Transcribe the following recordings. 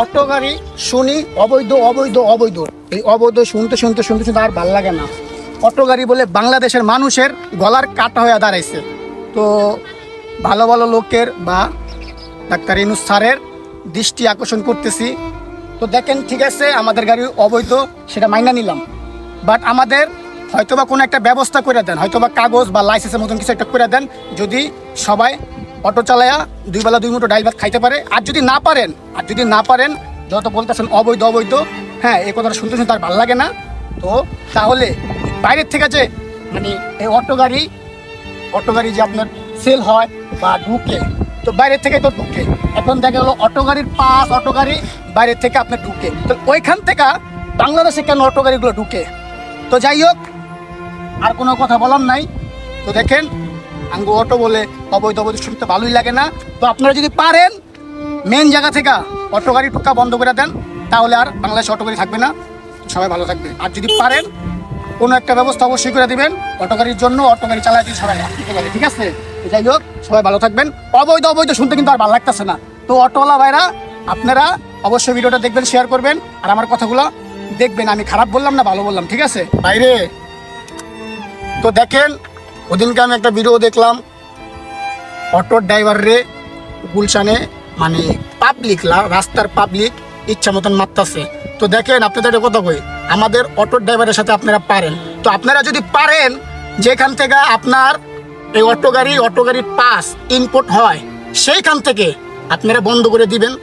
Auto গাড়ি শুনি অবৈধ অবৈধ অবৈধ, এই অবৈধ শুনতে শুনতে শুনতে শুনতে আর ভাল লাগে না। অটো গাড়ি বলে বাংলাদেশের মানুষের গলার কাটা হয়ে দাঁড়াইছে। তো ভালো ভালো লোকের বা ডাক্তার ইউনূস স্যারের দৃষ্টি আকর্ষণ করতেছি। তো দেখেন, ঠিক আছে আমাদের গাড়ি অবৈধ, সেটা মাইনা নিলাম, বাট আমাদের হয়তোবা কোনো একটা ব্যবস্থা করে দেন, হয়তোবা কাগজ বা লাইসেন্সের মতন কিছু একটা করে দেন, যদি সবাই অটো চালায়া দুই বেলা দুই মুঠো ডাইল ভাত খাইতে পারে। আর যদি না পারেন যত বলতেছেন অবৈধ অবৈধ, হ্যাঁ এই কথাটা শুনতে শুনতে আর ভালো লাগে না। তো তাহলে বাইরের থেকে যে মানে এই অটো গাড়ি যে আপনার সেল হয় বা ঢুকে, তো বাইরের থেকে তো ঢুকে, এখন দেখা গেলো অটো গাড়ির পাস, অটো গাড়ি বাইরের থেকে আপনার ঢুকে, তো ওইখান থেকে বাংলাদেশে কেন অটো গাড়িগুলো ঢুকে? তো যাই হোক, আর কোনো কথা বলার নাই। তো দেখেন আঙ্গু অটো বলে অবৈধ অবৈধ শুনতে ভালোই লাগে না। তো আপনারা যদি পারেন মেন জায়গা থেকে অটো গাড়ি ঢোকা বন্ধ করে দেন, তাহলে আর বাংলাদেশে অটো গাড়ি থাকবে না, সবাই ভালো থাকবে। আর যদি পারেন কোনো একটা ব্যবস্থা অবশ্যই করে দিবেন অটো গাড়ির জন্য, অটো গাড়ি চালায় দিয়ে সবাই ঠিক আছে। যাই হোক, সবাই ভালো থাকবেন। অবৈধ অবৈধ শুনতে কিন্তু আর ভালো লাগতেছে না। তো অটোওয়ালা ভাইরা আপনারা অবশ্যই ভিডিওটা দেখবেন, শেয়ার করবেন, আর আমার কথাগুলো দেখবেন। আমি খারাপ বললাম না, ভালো বললাম, ঠিক আছে বাইরে। তো দেখেন ওদিনকে আমি একটা ভিডিও দেখলাম, অটোর ড্রাইভার রে গুলশানে মানে পাবলিক, রাস্তার পাবলিক ইচ্ছা মতন মারতেছে। তো দেখেন আপনাদের একটা কথা কই, আমাদের অটোর ড্রাইভারের সাথে আপনারা পারেন, তো আপনারা যদি পারেন যেখান থেকে আপনার এই অটো গাড়ির পাস ইনপুট হয় সেইখান থেকে আপনারা বন্ধ করে দিবেন।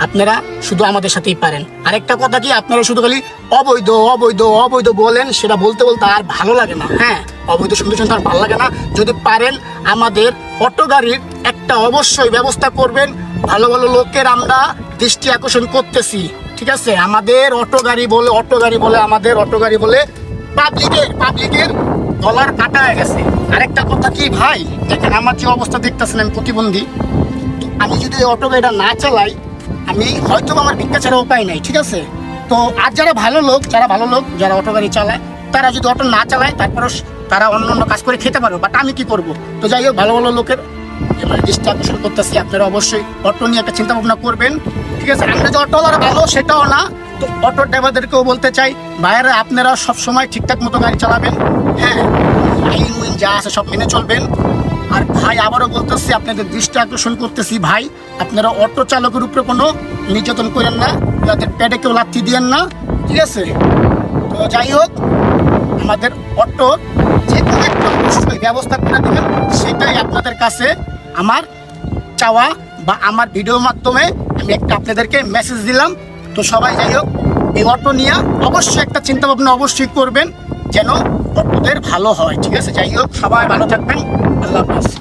আপনারা শুধু আমাদের সাথেই পারেন। আরেকটা কথা কি, আপনারা শুধু খালি অবৈধ অবৈধ অবৈধ বলেন, সেটা বলতে বলতে আর ভালো লাগে না। হ্যাঁ, অবৈধ শুনতে শুনতে আর ভালো লাগে না। যদি পারেন আমাদের অটো গাড়ির একটা অবশ্যই ব্যবস্থা করবেন। ভালো ভালো লোকের আমরা দৃষ্টি আকর্ষণ করতেছি, ঠিক আছে। আমাদের অটো গাড়ি বলে আমাদের অটো গাড়ি বলে পাবলিকের গলার কাটা হয়ে গেছে। আরেকটা কথা কি ভাই, দেখেন আমার যে অবস্থা দেখতেছেন, আমি প্রতিবন্ধী। আমি যদি অটো গাড়িটা না চালাই, আমি হয়তো আমার ভিক্ষা ছাড়া উপায় নাই, ঠিক আছে। তো আর যারা ভালো লোক যারা অটো গাড়ি চালায়, তারা যদি অটো না চালায় তারপরও তারা অন্য কাজ করে খেতে পারবে, বাট আমি কি করব? তো যাই হোক, ভালো ভালো লোকের মানে দৃষ্টি আকর্ষণ করতেছি। আপনারা অবশ্যই অটো নিয়ে একটা চিন্তা ভাবনা করবেন, ঠিক আছে। আমরা যে অটোওয়ালা ভালো সেটাও না, তো অটো ড্রাইভারদেরকেও বলতে চাই, ভাইয়েরা আপনারা সবসময় ঠিকঠাক মতো গাড়ি চালাবেন, হ্যাঁ আইন যা আছে সব মেনে চলবেন। আর ভাই আবারও বলতেছি, আপনাদের দৃষ্টি আকর্ষণ করতেছি, ভাই আপনারা অটো চালকের উপরে কোনো নির্যাতন করেন না, তাদের পেটে কেউ লাথি দিয়েন না, ঠিক আছে। তো যাই হোক, আমাদের অটো যে কোনো একটা অবশ্যই ব্যবস্থা করে দেবেন, সেটাই আপনাদের কাছে আমার চাওয়া, বা আমার ভিডিওর মাধ্যমে আমি একটা আপনাদেরকে মেসেজ দিলাম। তো সবাই যাই হোক, এই অটো নিয়ে অবশ্যই একটা চিন্তা ভাবনা অবশ্যই করবেন, যেন অটোদের ভালো হয়, ঠিক আছে। যাই হোক, সবাই ভালো থাকবেন, আল্লাহ হাফেজ।